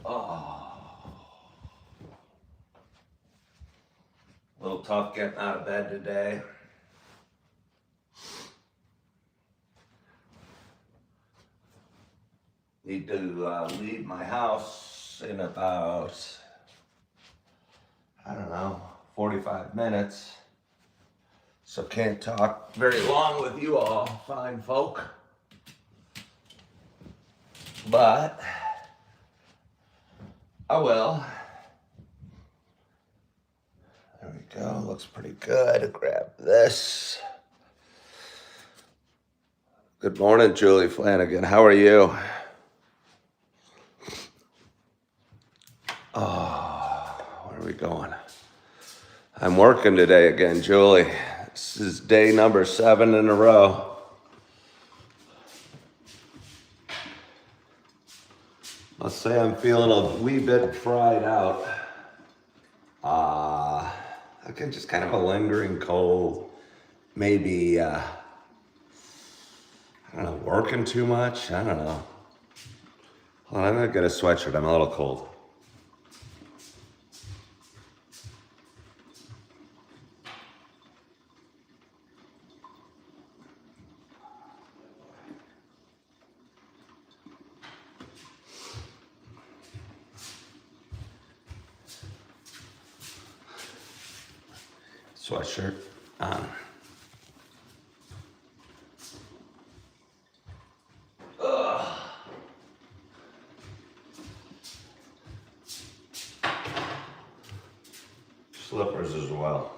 Oh, a little tough getting out of bed today. Need to leave my house in about, I don't know, 45 minutes. So can't talk very long with you all, fine folk. But I will. There we go, looks pretty good. Grab this. Good morning, Julie Flanagan. How are you? Oh, where are we going? I'm working today again, Julie. This is day number 7 in a row. I'll say I'm feeling a wee bit fried out. Okay, just kind of a lingering cold. Maybe, I don't know, working too much? I don't know. Hold on, I'm gonna get a sweatshirt. I'm a little cold. Sweatshirt on. Slippers as well.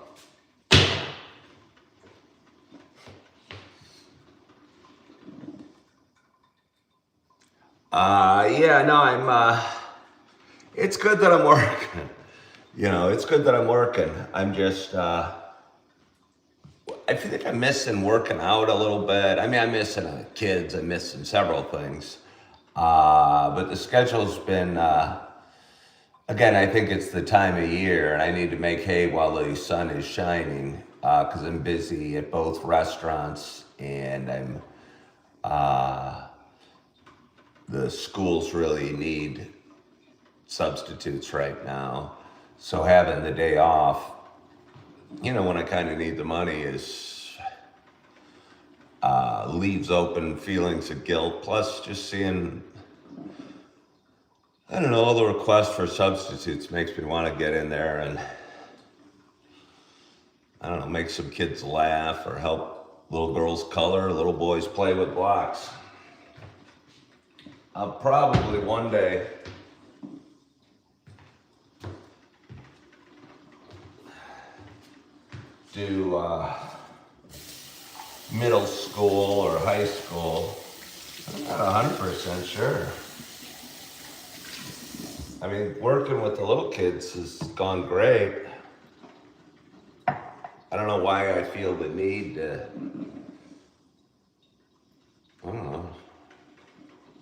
Yeah, no, it's good that I'm working. It's good that I'm working. I'm just, I feel like I'm missing working out a little bit. I mean, I'm missing the kids. I'm missing several things. But the schedule's been, again, I think it's the time of year, and I need to make hay while the sun is shining, because I'm busy at both restaurants, and the schools really need substitutes right now. So having the day off, when I kind of need the money, leaves open feelings of guilt. Plus, just seeing, I don't know, all the requests for substitutes makes me want to get in there and, I don't know, make some kids laugh or help little girls color, little boys play with blocks. I'll probably one day do middle school or high school. I'm not 100% sure. I mean, working with the little kids has gone great. I don't know why I feel the need to, I don't know,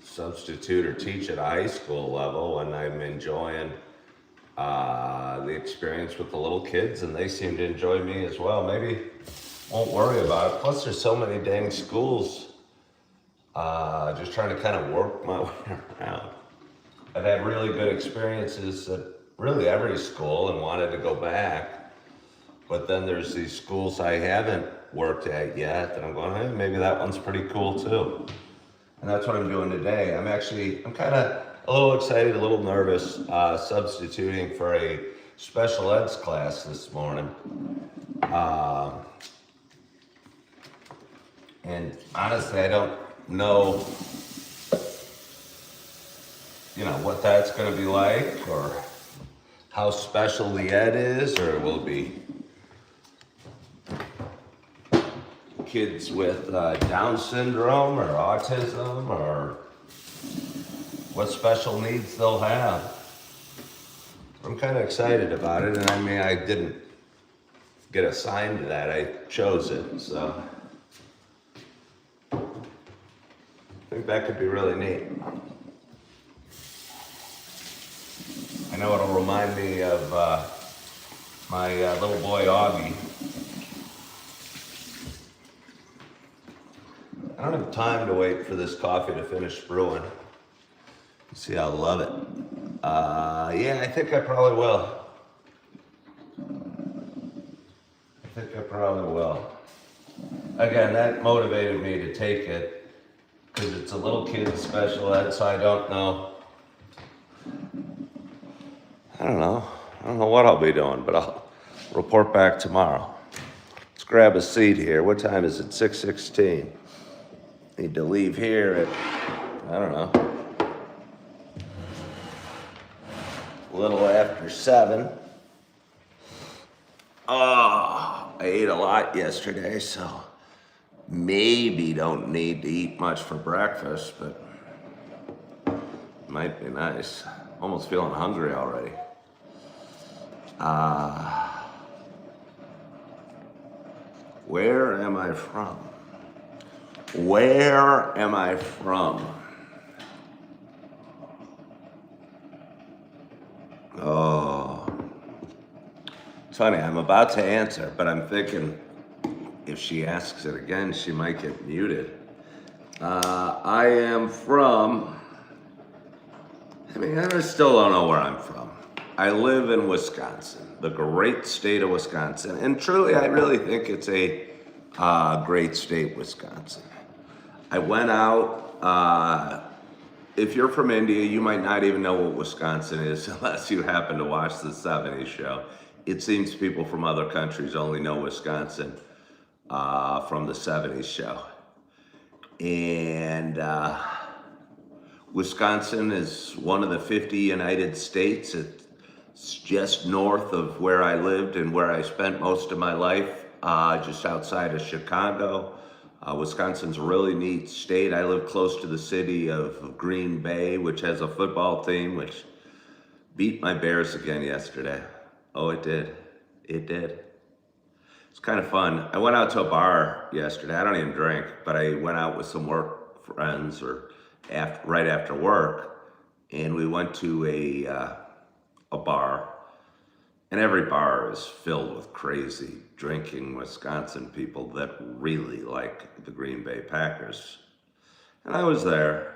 substitute or teach at a high school level when I'm enjoying the experience with the little kids, and they seem to enjoy me as well. Maybe won't worry about it. Plus, there's so many dang schools. Just trying to kind of work my way around. I've had really good experiences at really every school and wanted to go back. But then there's these schools I haven't worked at yet that I'm going, hey, maybe that one's pretty cool too. And that's what I'm doing today. I'm kind of a little excited, a little nervous, substituting for a special eds class this morning. And honestly, I don't know, what that's going to be like, or how special the ed is, or will it be kids with Down syndrome or autism, or what special needs they'll have. I'm kind of excited about it, and I mean, I didn't get assigned to that, I chose it, so I think that could be really neat. I know it'll remind me of my little boy Augie. I don't have time to wait for this coffee to finish brewing. See, I love it. Yeah, I think I probably will. Again, that motivated me to take it because it's a little kid special ed, so I don't know. I don't know. I don't know what I'll be doing, but I'll report back tomorrow. Let's grab a seat here. What time is it? 6:16. Need to leave here at, I don't know, a little after 7. Oh, I ate a lot yesterday, so maybe don't need to eat much for breakfast, but might be nice. Almost feeling hungry already. Where am I from? Where am I from? Oh, it's funny, I'm about to answer, but I'm thinking if she asks it again, she might get muted. I am from, I still don't know where I'm from. I live in Wisconsin, the great state of Wisconsin. And truly, I really think it's a great state, Wisconsin. I went out, if you're from India, you might not even know what Wisconsin is unless you happen to watch the 70s show. It seems people from other countries only know Wisconsin from the 70s show. And Wisconsin is one of the 50 United States. It's just north of where I lived and where I spent most of my life, just outside of Chicago. Wisconsin's a really neat state. I live close to the city of Green Bay, which has a football team, which beat my Bears again yesterday. Oh, it did. It did. It's kind of fun. I went out to a bar yesterday. I don't even drink, but I went out with some work friends right after work, and we went to a bar. And every bar is filled with crazy drinking Wisconsin people that really like the Green Bay Packers. And I was there.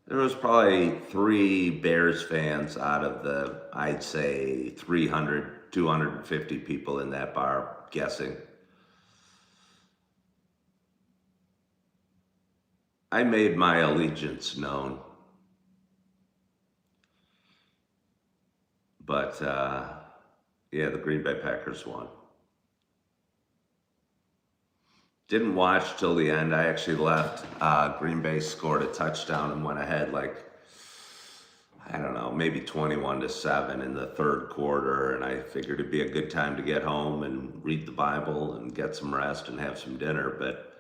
There was probably 3 Bears fans out of the, I'd say, 300, 250 people in that bar, guessing. I made my allegiance known. But, yeah, the Green Bay Packers won. Didn't watch till the end. I actually left. Green Bay scored a touchdown and went ahead I don't know, maybe 21-7 in the third quarter. And I figured it'd be a good time to get home and read the Bible and get some rest and have some dinner. But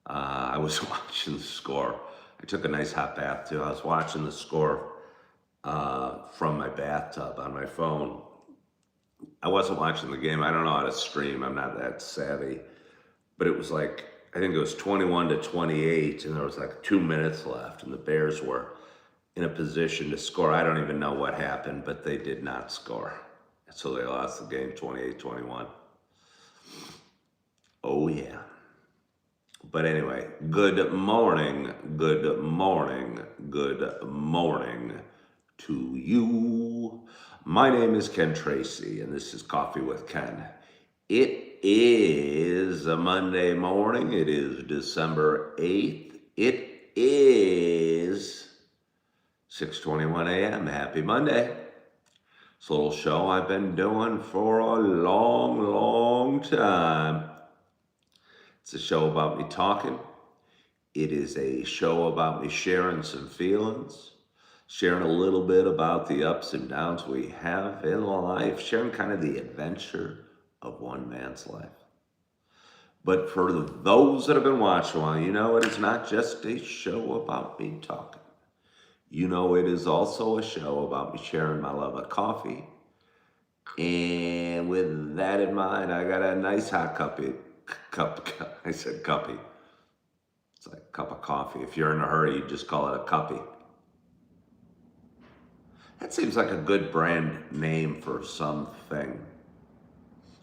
I was watching the score. I took a nice hot bath too. I was watching the score from my bathtub on my phone. I wasn't watching the game. I don't know how to stream. I'm not that savvy. But it was I think it was 21-28, and there was 2 minutes left, and the Bears were in a position to score. I don't even know what happened, but they did not score. So they lost the game 28-21. Oh, yeah. But anyway, good morning, good morning, good morning to you. My name is Ken Tracy, and this is Coffee with Ken. It is a Monday morning. It is December 8th. It is 6:21 a.m. Happy Monday. It's a little show I've been doing for a long, long time. It's a show about me talking. It is a show about me sharing some feelings, sharing a little bit about the ups and downs we have in life, sharing kind of the adventure of one man's life. But for those that have been watching a while, you know it is not just a show about me talking. You know it is also a show about me sharing my love of coffee. And with that in mind, I got a nice hot I said cuppy. It's like a cup of coffee. If you're in a hurry, you just call it a cuppy. That seems like a good brand name for something.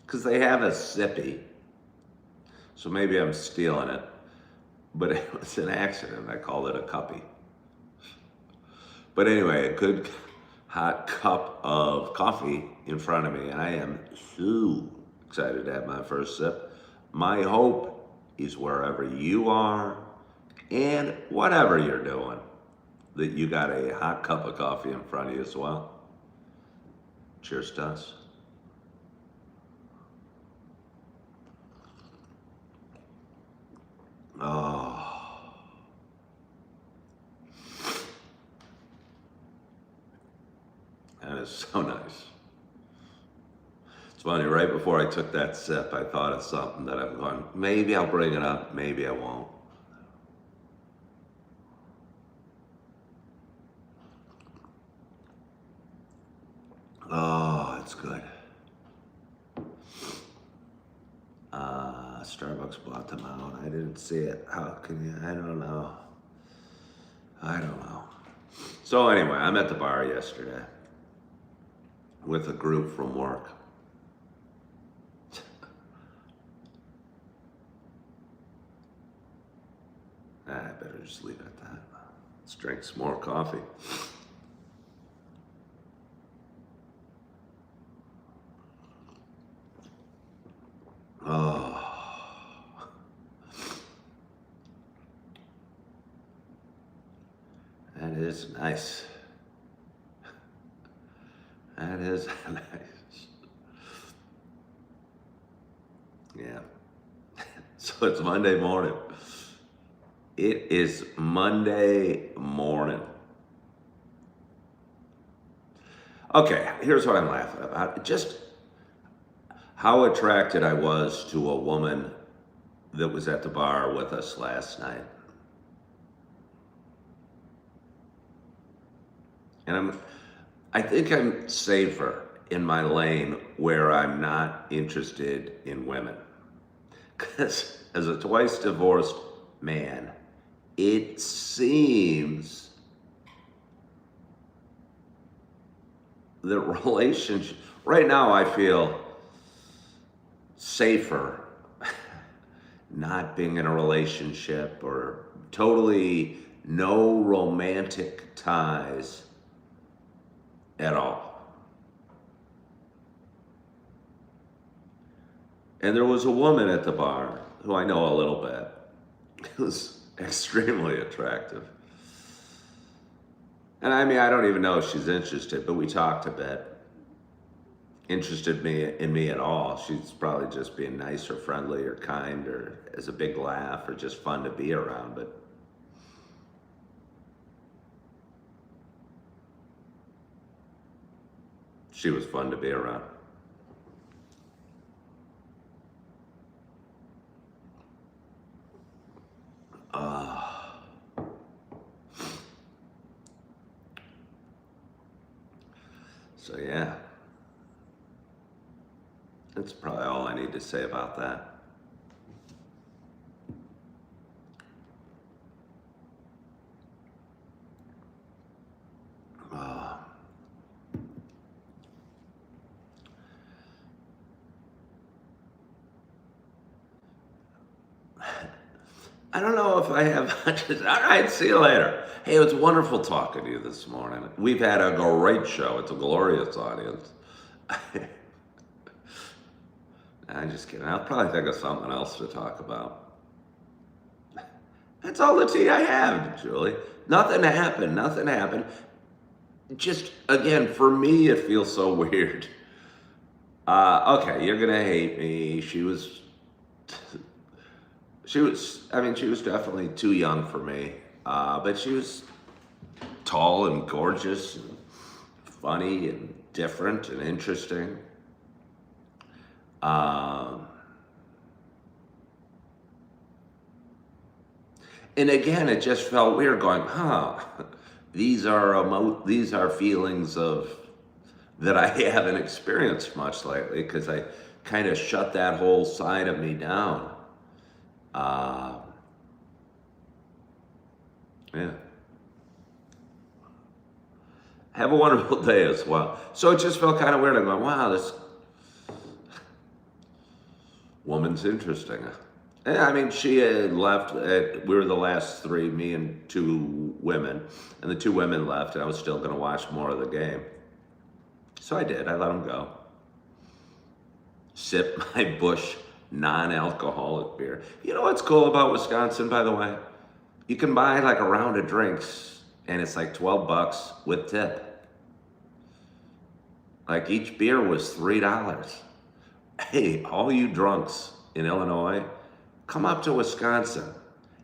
Because they have a sippy. So maybe I'm stealing it. But it was an accident. I called it a cuppy. But anyway, a good hot cup of coffee in front of me, and I am so excited to have my first sip. My hope is wherever you are and whatever you're doing, that you got a hot cup of coffee in front of you as well. Cheers to us. Oh, that is so nice. It's funny, right before I took that sip, I thought of something that I'm going, maybe I'll bring it up, maybe I won't. Oh, it's good. Starbucks bought them out. I didn't see it. How can you? I don't know. So anyway, I'm at the bar yesterday with a group from work. I better just leave it at that. Let's drink some more coffee. Oh. That is nice. That is nice. Yeah. So it's Monday morning. It is Monday morning. Okay, here's what I'm laughing about. Just how attracted I was to a woman that was at the bar with us last night. And I think I'm safer in my lane where I'm not interested in women. Because as a twice divorced man, it seems the relationship, right now I feel safer not being in a relationship or totally no romantic ties at all. And there was a woman at the bar who I know a little bit, who's extremely attractive. And I mean, I don't even know if she's interested, but we talked a bit. Interested in me at all. She's probably just being nice or friendly or kind or has a big laugh or just fun to be around, but she was fun to be around. So yeah, that's probably all I need to say about that. I don't know if I have. All right, see you later. Hey, it was wonderful talking to you this morning. We've had a great show. It's a glorious audience. I'm just kidding. I'll probably think of something else to talk about. That's all the tea I have, Julie. Nothing happened. Just, again, for me, it feels so weird. Okay, you're going to hate me. She was definitely too young for me. But she was tall and gorgeous and funny and different and interesting. And again, it just felt weird going, these are feelings of that I haven't experienced much lately because I kind of shut that whole side of me down. Yeah. Have a wonderful day as well. So it just felt kind of weird. I'm going, wow, this woman's interesting. Yeah, I mean, she had left. We were the last three, me and two women, and the two women left, and I was still going to watch more of the game. So I did. I let them go. Sip my Busch non-alcoholic beer. You know what's cool about Wisconsin, by the way? You can buy like a round of drinks, and it's like $12 with tip. Like each beer was $3. Hey, all you drunks in Illinois, come up to Wisconsin.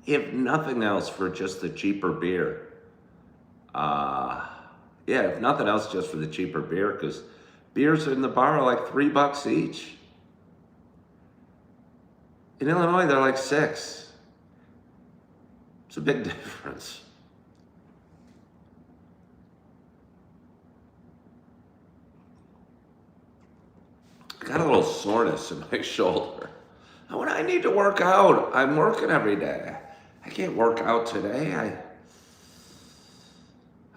If nothing else, for just the cheaper beer. Uh, yeah, if nothing else, just for the cheaper beer, because beers in the bar are like $3 each. In Illinois, they're like 6. It's a big difference. I got a little soreness in my shoulder. When I need to work out, I'm working every day. I can't work out today.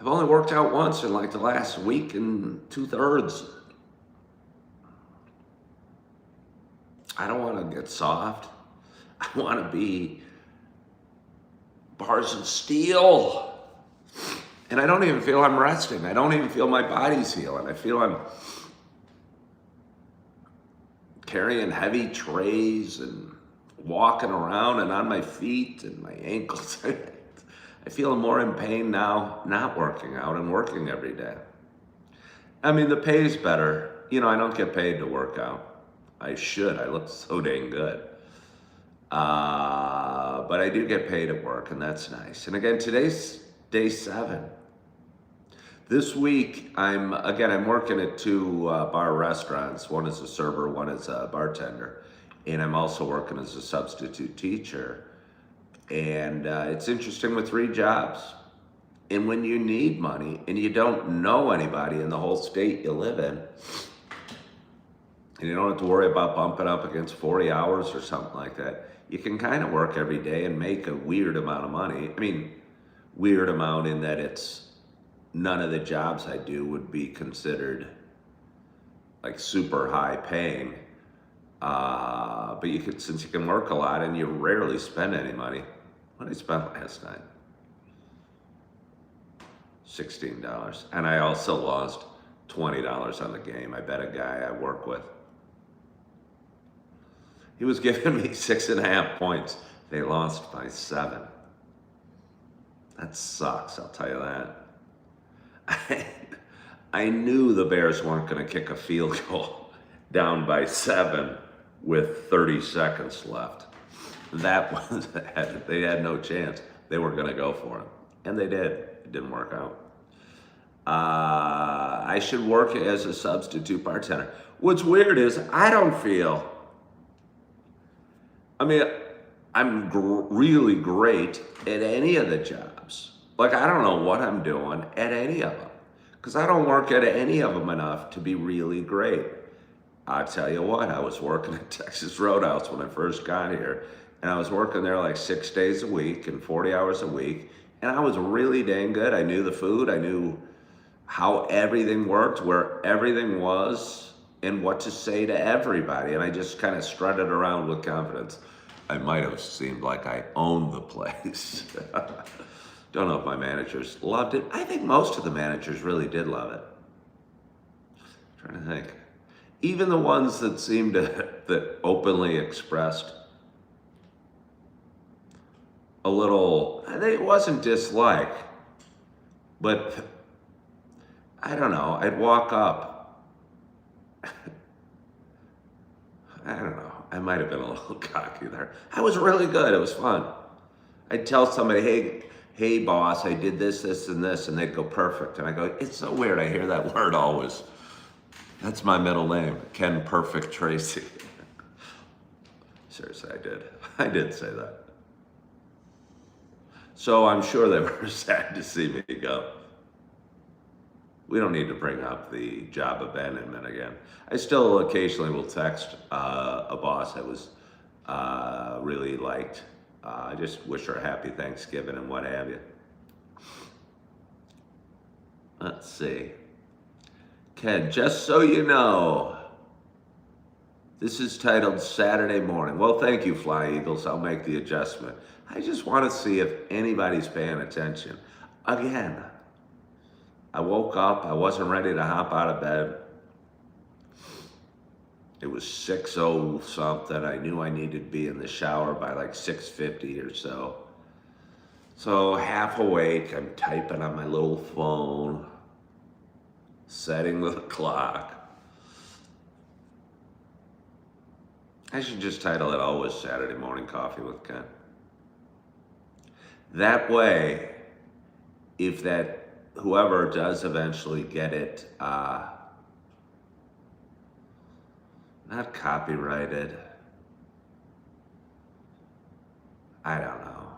I've only worked out once in like the last week and 2/3. I don't want to get soft. I want to be bars of steel. And I don't even feel I'm resting. I don't even feel my body's healing. I feel I'm carrying heavy trays and walking around and on my feet and my ankles. I feel more in pain now not working out and working every day. I mean, the pay's better. You know, I don't get paid to work out. I should. I look so dang good. But I do get paid at work, and that's nice. And again, today's day 7. This week, I'm working at 2 bar restaurants. One is a server, one is a bartender. And I'm also working as a substitute teacher. And it's interesting with 3 jobs. And when you need money and you don't know anybody in the whole state you live in, and you don't have to worry about bumping up against 40 hours or something like that, you can kind of work every day and make a weird amount of money. I mean, weird amount in that it's none of the jobs I do would be considered like super high paying. But you could, since you can work a lot and you rarely spend any money. What did I spend last night? $16. And I also lost $20 on the game. I bet a guy I work with. He was giving me 6.5 points. They lost by 7. That sucks, I'll tell you that. I knew the Bears weren't going to kick a field goal down by 7 with 30 seconds left. That was, they had no chance. They were going to go for it. And they did. It didn't work out. I should work as a substitute bartender. What's weird is I don't feel, I mean, I'm really great at any of the jobs. Like, I don't know what I'm doing at any of them, because I don't work at any of them enough to be really great. I'll tell you what, I was working at Texas Roadhouse when I first got here, and I was working there like 6 days a week and 40 hours a week, and I was really dang good. I knew the food, I knew how everything worked, where everything was, and what to say to everybody, and I just kind of strutted around with confidence. I might have seemed like I owned the place. Don't know if my managers loved it. I think most of the managers really did love it. I'm trying to think. Even the ones that seemed to, that openly expressed a little, it wasn't dislike, but I don't know, I'd walk up. I don't know, I might have been a little cocky there. I was really good, it was fun. I'd tell somebody, hey boss, I did this, this, and this, and they'd go, perfect. And I go, it's so weird, I hear that word always. That's my middle name, Ken Perfect Tracy. Seriously, I did say that. So I'm sure they were sad to see me go. We don't need to bring up the job abandonment again. I still occasionally will text a boss I was really liked. I just wish her a happy Thanksgiving and what have you. Let's see. Ken, just so you know, This is titled Saturday Morning. Well, thank you, Fly Eagles. I'll make the adjustment. I just want to see if anybody's paying attention. Again, I woke up. I wasn't ready to hop out of bed. It was 6:00 something. I knew I needed to be in the shower by like 6:50 or so. So half awake, I'm typing on my little phone, setting the clock. I should just title it Always Saturday Morning Coffee with Ken. That way, if that whoever does eventually get it, not copyrighted, I don't know.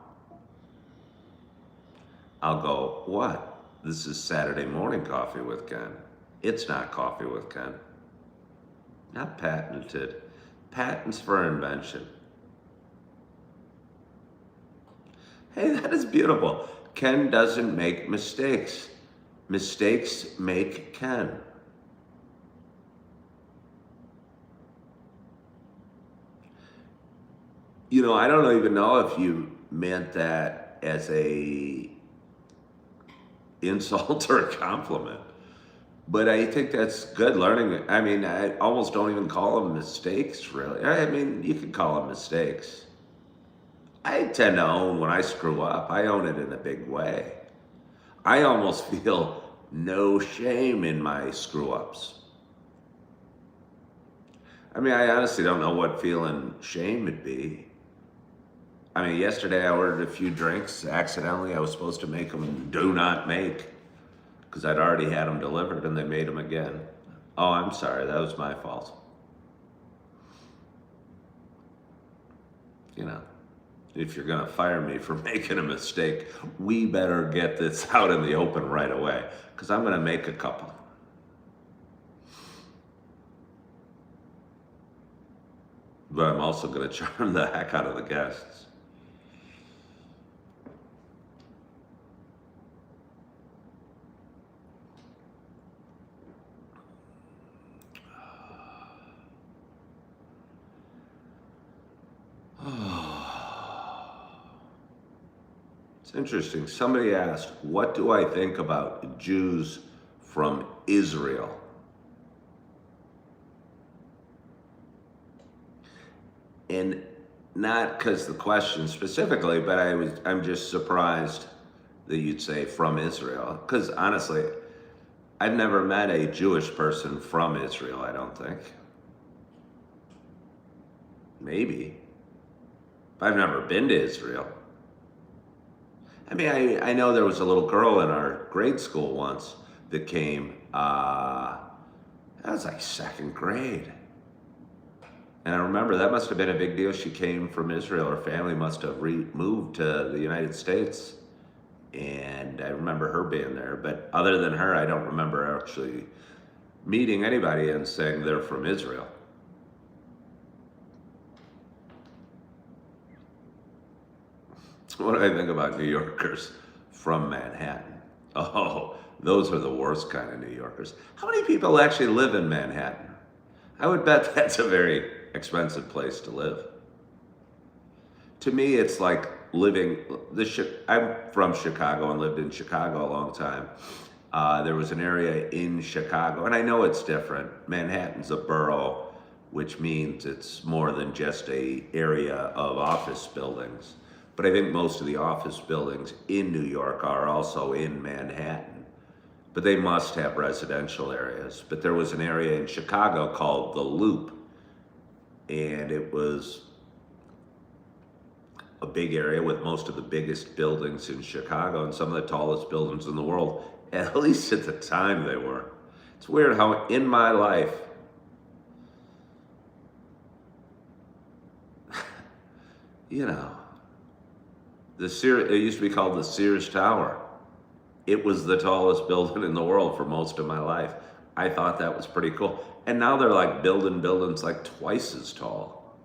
I'll go, what? This is Saturday Morning Coffee with Ken. It's not Coffee with Ken. Not patented. Patents for invention. Hey, that is beautiful. Ken doesn't make mistakes. Mistakes make Ken. You know, I don't even know if you meant that as a insult or a compliment, but I think that's good learning. I mean, I almost don't even call them mistakes, really. I mean, you could call them mistakes. I tend to own when I screw up. I own it in a big way. I almost feel no shame in my screw-ups. I mean, I honestly don't know what feeling shame would be. I mean, yesterday I ordered a few drinks accidentally. I was supposed to make them do not make because I'd already had them delivered and they made them again. Oh, I'm sorry. That was my fault. You know, if you're going to fire me for making a mistake, we better get this out in the open right away because I'm going to make a couple. But I'm also going to charm the heck out of the guests. It's interesting. Somebody asked, what do I think about Jews from Israel? And not because the question specifically, but I'm just surprised that you'd say from Israel. Because honestly, I've never met a Jewish person from Israel, I don't think. Maybe. I've never been to Israel. I mean, I know there was a little girl in our grade school once that came, that was like second grade. And I remember that must have been a big deal. She came from Israel. Her family must have moved to the United States. And I remember her being there. But other than her, I don't remember actually meeting anybody and saying they're from Israel. What do I think about New Yorkers from Manhattan? Oh, those are the worst kind of New Yorkers. How many people actually live in Manhattan? I would bet that's a very expensive place to live. To me, it's like living, I'm from Chicago and lived in Chicago a long time. There was an area in Chicago, and I know it's different. Manhattan's a borough, which means it's more than just a area of office buildings. But I think most of the office buildings in New York are also in Manhattan. But they must have residential areas. But there was an area in Chicago called the Loop. And it was a big area with most of the biggest buildings in Chicago and some of the tallest buildings in the world. At least at the time they were. It's weird how in my life, you know, it used to be called the Sears Tower. It was the tallest building in the world for most of my life. I thought that was pretty cool. And now they're like building buildings like twice as tall.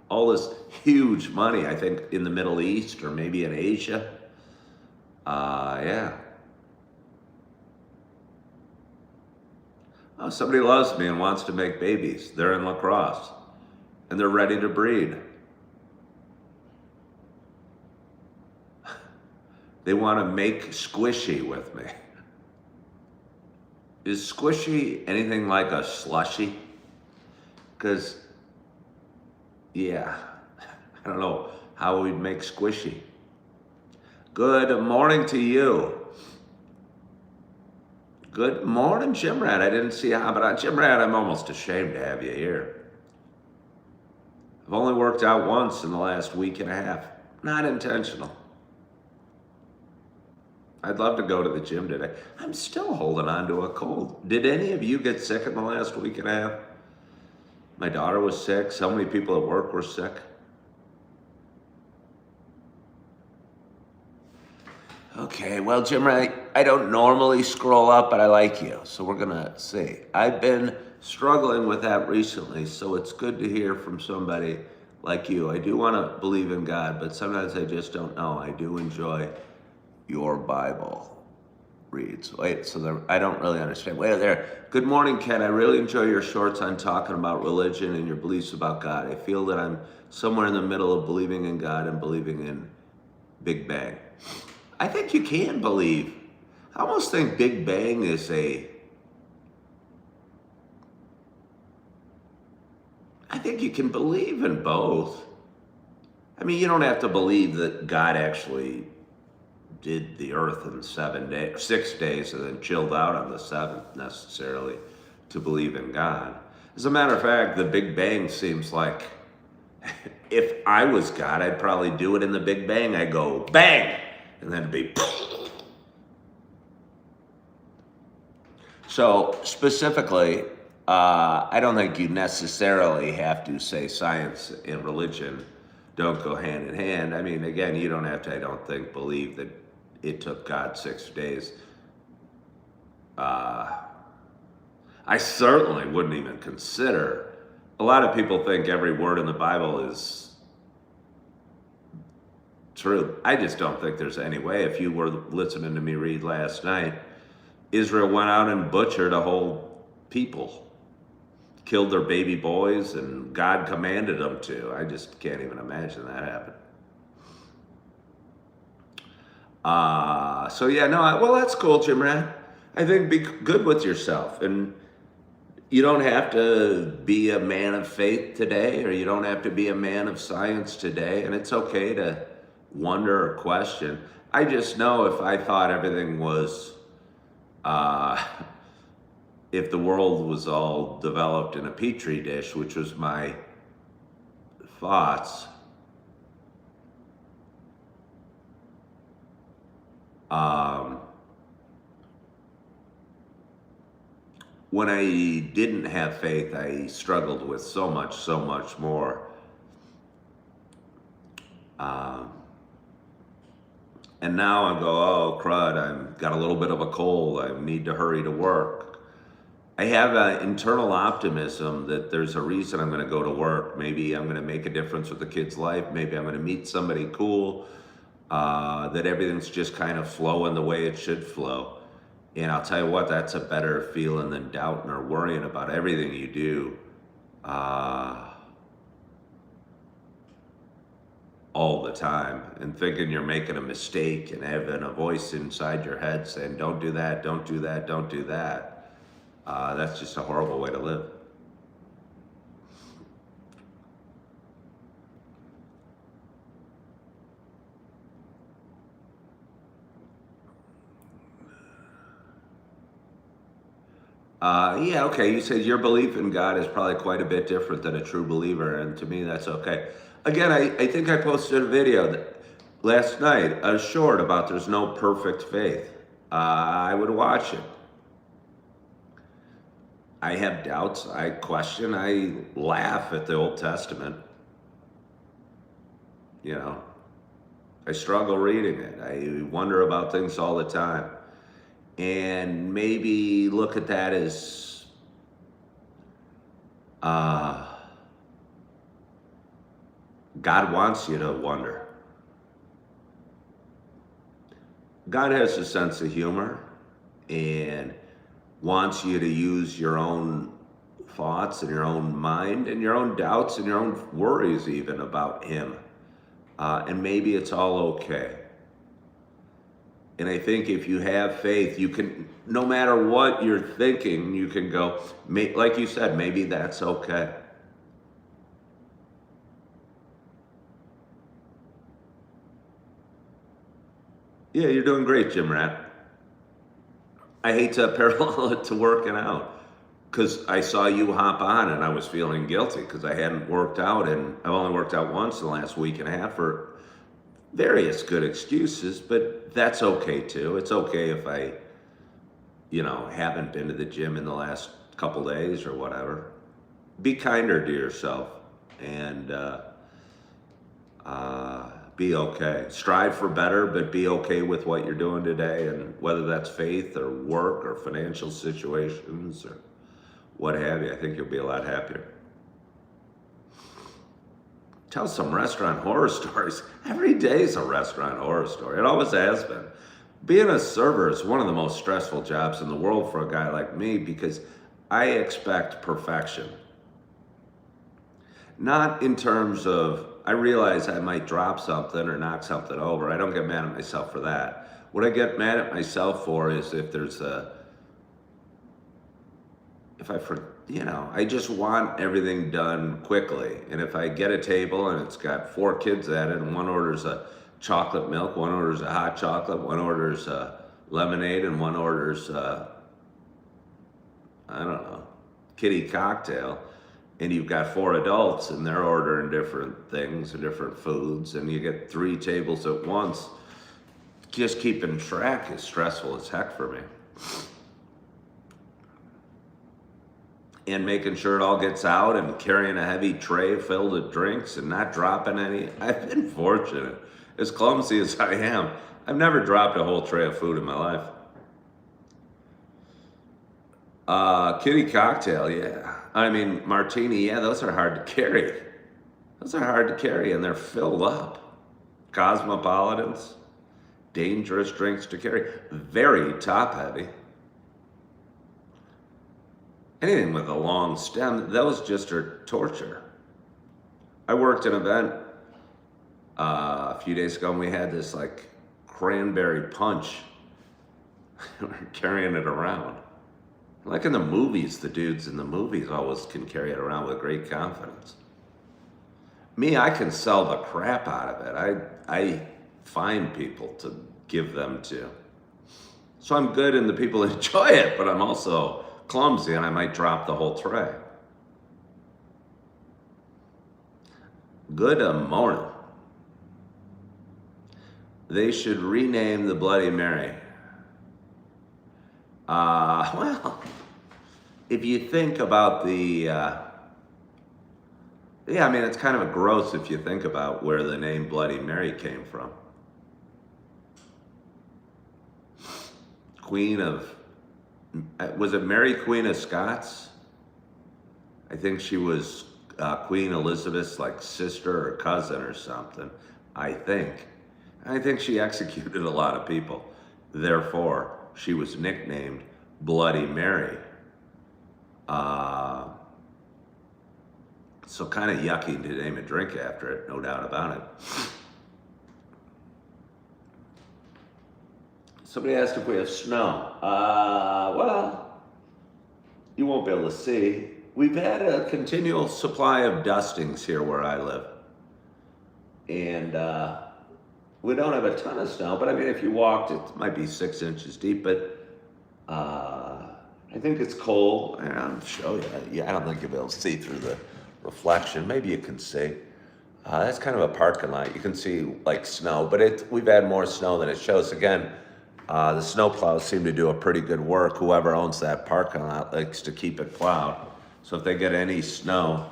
All this huge money, I think, in the Middle East or maybe in Asia. Yeah. Oh, somebody loves me and wants to make babies. They're in La Crosse and they're ready to breed. They want to make squishy with me. Is squishy anything like a slushy? Because, yeah, I don't know how we'd make squishy. Good morning to you. Good morning, Jim Rat. I didn't see how, but Jim Rat, I'm almost ashamed to have you here. I've only worked out once in the last week and a half. Not intentional. I'd love to go to the gym today. I'm still holding on to a cold. Did any of you get sick in the last week and a half? My daughter was sick. So many people at work were sick. Okay, well, Jim, I don't normally scroll up, but I like you, so we're gonna see. I've been struggling with that recently, so it's good to hear from somebody like you. I do want to believe in God, but sometimes I just don't know. I do enjoy your Bible reads. Wait, so I don't really understand. Wait there. Good morning, Ken. I really enjoy your shorts on talking about religion and your beliefs about God. I feel that I'm somewhere in the middle of believing in God and believing in Big Bang. I think you can believe. I almost think Big Bang is I think you can believe in both. I mean, you don't have to believe that God actually did the earth in 6 days and then chilled out on the seventh necessarily to believe in God. As a matter of fact, the Big Bang seems like if I was God, I'd probably do it in the Big Bang. I go bang, and then it'd be. So specifically, I don't think you necessarily have to say science and religion don't go hand in hand. I mean, again, you don't have to, I don't think, believe that it took God 6 days. I certainly wouldn't even consider. A lot of people think every word in the Bible is true. I just don't think there's any way. If you were listening to me read last night, Israel went out and butchered a whole people, killed their baby boys, and God commanded them to. I just can't even imagine that happened. So yeah, no, well, that's cool, Jim Rat. I think be good with yourself, and you don't have to be a man of faith today, or you don't have to be a man of science today, and it's okay to wonder or question. I just know if I thought everything was, if the world was all developed in a petri dish, which was my thoughts, when I didn't have faith, I struggled with so much more. And now I go, oh crud, I've got a little bit of a cold, I need to hurry to work. I have an internal optimism that there's a reason I'm gonna go to work. Maybe I'm gonna make a difference with the kid's life, maybe I'm gonna meet somebody cool, that everything's just kind of flowing the way it should flow. And I'll tell you what, that's a better feeling than doubting or worrying about everything you do all the time and thinking you're making a mistake and having a voice inside your head saying, don't do that, don't do that, don't do that. That's just a horrible way to live. Yeah, okay. You said your belief in God is probably quite a bit different than a true believer, and to me, that's okay. Again, I think I posted a video last night, a short about there's no perfect faith. I would watch it. I have doubts, I question, I laugh at the Old Testament. You know, I struggle reading it. I wonder about things all the time. And maybe look at that as God wants you to wonder. God has a sense of humor, and wants you to use your own thoughts and your own mind and your own doubts and your own worries even about him. And maybe it's all okay. And I think if you have faith, you can, no matter what you're thinking, you can go, like you said, maybe that's okay. Yeah, you're doing great, Jim Rat. I hate to parallel it to working out because I saw you hop on and I was feeling guilty because I hadn't worked out, and I've only worked out once in the last week and a half for various good excuses, but that's okay too. It's okay if I, haven't been to the gym in the last couple days or whatever. Be kinder to yourself and be okay. Strive for better, but be okay with what you're doing today, and whether that's faith or work or financial situations or what have you, I think you'll be a lot happier. Tell some restaurant horror stories. Every day is a restaurant horror story. It always has been. Being a server is one of the most stressful jobs in the world for a guy like me because I expect perfection. Not in terms of, I realize I might drop something or knock something over. I don't get mad at myself for that. What I get mad at myself for is if I just want everything done quickly. And if I get a table and it's got 4 kids at it, and one orders a chocolate milk, one orders a hot chocolate, one orders a lemonade, and one orders kitty cocktail, and you've got 4 adults and they're ordering different things and different foods, and you get 3 tables at once, just keeping track is stressful as heck for me. And making sure it all gets out and carrying a heavy tray filled with drinks and not dropping any. I've been fortunate. As clumsy as I am, I've never dropped a whole tray of food in my life. Kitty cocktail, yeah. I mean, martini, yeah, those are hard to carry. Those are hard to carry, and they're filled up. Cosmopolitans, dangerous drinks to carry. Very top heavy. Anything with a long stem, those just are torture. I worked an event a few days ago, and we had this like cranberry punch. We're carrying it around. Like in the movies, the dudes in the movies always can carry it around with great confidence. Me, I can sell the crap out of it. I find people to give them to. So I'm good and the people enjoy it, but I'm also clumsy and I might drop the whole tray. Good morning. They should rename the Bloody Mary. Well, if you think about it's kind of gross if you think about where the name Bloody Mary came from. Was it Mary Queen of Scots? I think she was Queen Elizabeth's sister or cousin or something, I think. I think she executed a lot of people. Therefore, she was nicknamed Bloody Mary. So kind of yucky to name a drink after it, no doubt about it. Somebody asked if we have snow. Well, you won't be able to see. We've had a continual supply of dustings here where I live. And we don't have a ton of snow, but I mean, if you walked, it might be 6 inches deep, but I think it's cold. I'll show you. Yeah, I don't think you'll be able to see through the reflection. Maybe you can see. That's kind of a parking lot. You can see snow, but we've had more snow than it shows. Again, the snow plows seem to do a pretty good work. Whoever owns that parking lot likes to keep it plowed. So if they get any snow,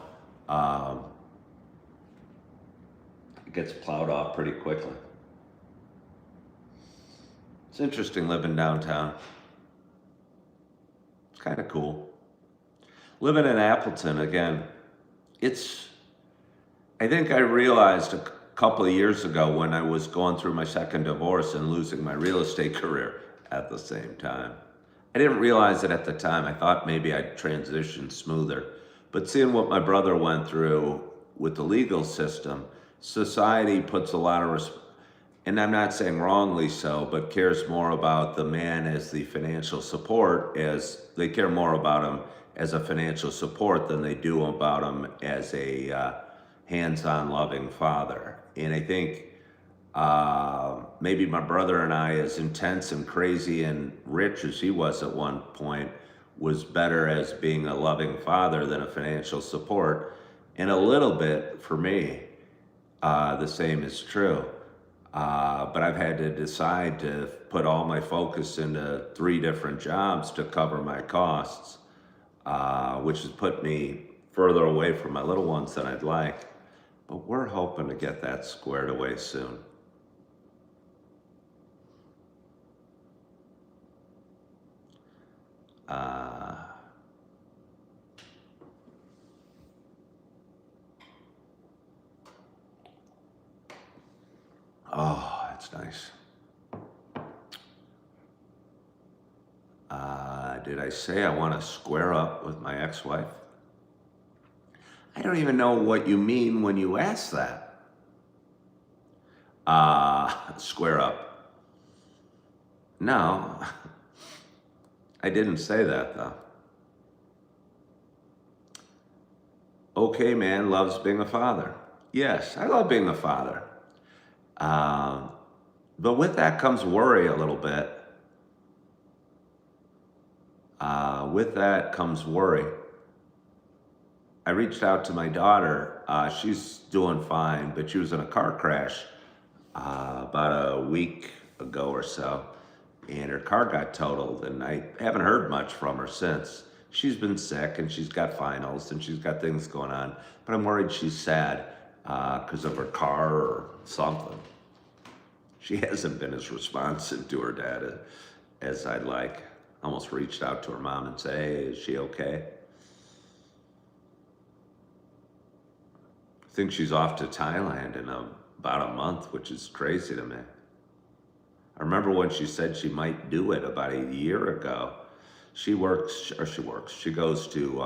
it gets plowed off pretty quickly. It's interesting living downtown. It's kind of cool. Living in Appleton, again, I think I realized a couple of years ago when I was going through my second divorce and losing my real estate career at the same time. I didn't realize it at the time. I thought maybe I'd transition smoother. But seeing what my brother went through with the legal system, society puts a lot of, and I'm not saying wrongly so, but cares more about the man as the financial support, as they care more about him as a financial support than they do about him as a hands-on loving father. And I think maybe my brother and I, as intense and crazy and rich as he was at one point, was better as being a loving father than a financial support. And a little bit for me, the same is true. But I've had to decide to put all my focus into 3 different jobs to cover my costs, which has put me further away from my little ones than I'd like. But we're hoping to get that squared away soon. Oh, that's nice. Did I say I want to square up with my ex-wife? I don't even know what you mean when you ask that. Square up. No, I didn't say that though. Okay, man loves being a father. Yes, I love being a father. But with that comes worry a little bit. With that comes worry. I reached out to my daughter. She's doing fine, but she was in a car crash about a week ago or so, and her car got totaled, and I haven't heard much from her since. She's been sick, and she's got finals, and she's got things going on, but I'm worried she's sad because of her car or something. She hasn't been as responsive to her dad as I'd like. Almost reached out to her mom and say, hey, is she okay? I think she's off to Thailand in about a month, which is crazy to me. I remember when she said she might do it about a year ago. She goes to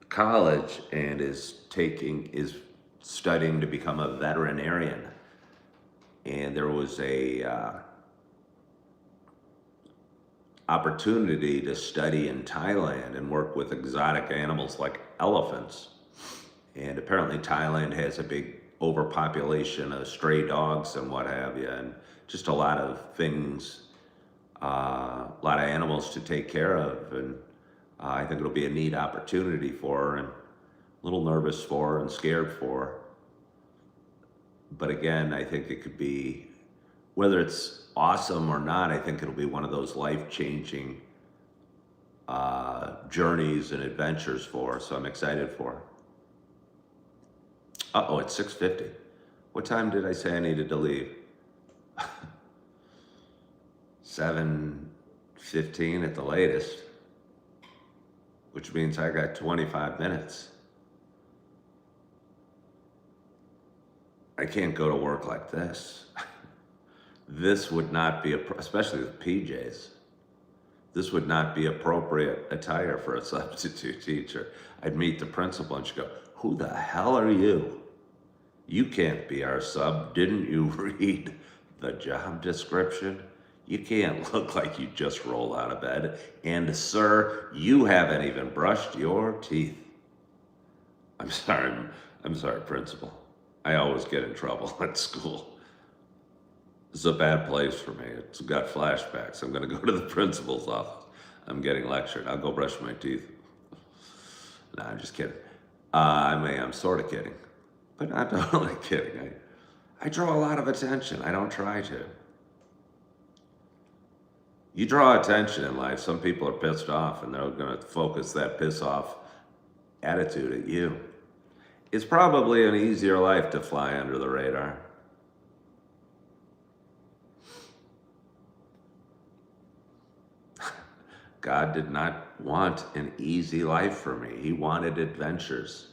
college and is studying to become a veterinarian. And there was a opportunity to study in Thailand and work with exotic animals like elephants. And apparently Thailand has a big overpopulation of stray dogs and what have you, and just a lot of things, a lot of animals to take care of. And I think it'll be a neat opportunity for her, and a little nervous for her and scared for her. But again, I think it could be, whether it's awesome or not, I think it'll be one of those life-changing journeys and adventures for her. So I'm excited for her. Uh-oh, it's 6:50. What time did I say I needed to leave? 7:15 at the latest, which means I got 25 minutes. I can't go to work like this. This would not be, especially with PJs, this would not be appropriate attire for a substitute teacher. I'd meet the principal and she'd go, who the hell are you? You can't be our sub. Didn't you read the job description? You can't look like you just rolled out of bed. And sir, you haven't even brushed your teeth. I'm sorry, principal. I always get in trouble at school. This is a bad place for me. It's got flashbacks. I'm gonna go to the principal's office. I'm getting lectured. I'll go brush my teeth. No, I'm just kidding. I'm sort of kidding, but not totally kidding. I draw a lot of attention. I don't try to. You draw attention in life. Some people are pissed off and they're gonna focus that piss off attitude at you. It's probably an easier life to fly under the radar. God did not want an easy life for me. He wanted adventures.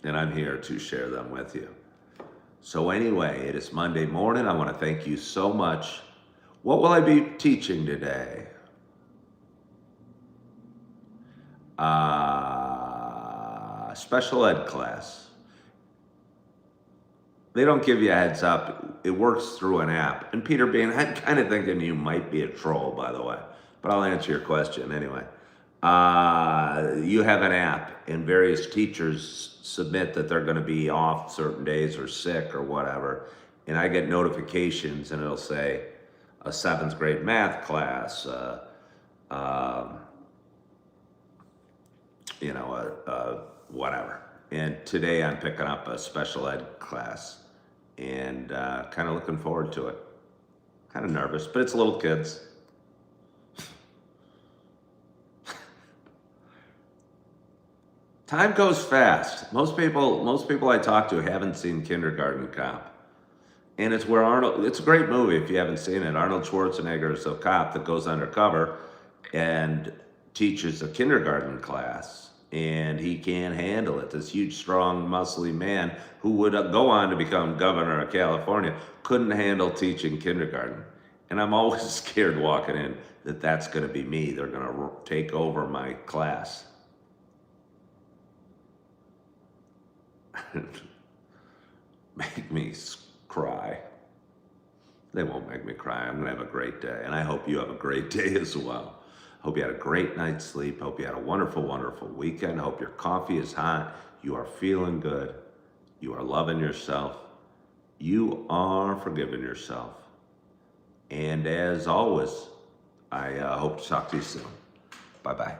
And I'm here to share them with you. So anyway, it is Monday morning. I want to thank you so much. What will I be teaching today? Special ed class. They don't give you a heads up. It works through an app. And Peter Bean, I'm kind of thinking you might be a troll, by the way, but I'll answer your question anyway. You have an app, and various teachers submit that they're going to be off certain days or sick or whatever, and I get notifications, and it'll say a 7th grade math class, whatever. And today I'm picking up a special ed class, and kind of looking forward to it. Kind of nervous, but it's little kids. Time goes fast. Most people I talk to haven't seen Kindergarten Cop. And it's where it's a great movie if you haven't seen it. Arnold Schwarzenegger is a cop that goes undercover and teaches a kindergarten class. And he can't handle it. This huge, strong, muscly man who would go on to become governor of California couldn't handle teaching kindergarten. And I'm always scared walking in that that's going to be me. They're going to take over my class. Make me cry. They won't make me cry. I'm going to have a great day. And I hope you have a great day as well. Hope you had a great night's sleep. Hope you had a wonderful, wonderful weekend. Hope your coffee is hot. You are feeling good. You are loving yourself. You are forgiving yourself. And as always, I hope to talk to you soon. Bye-bye.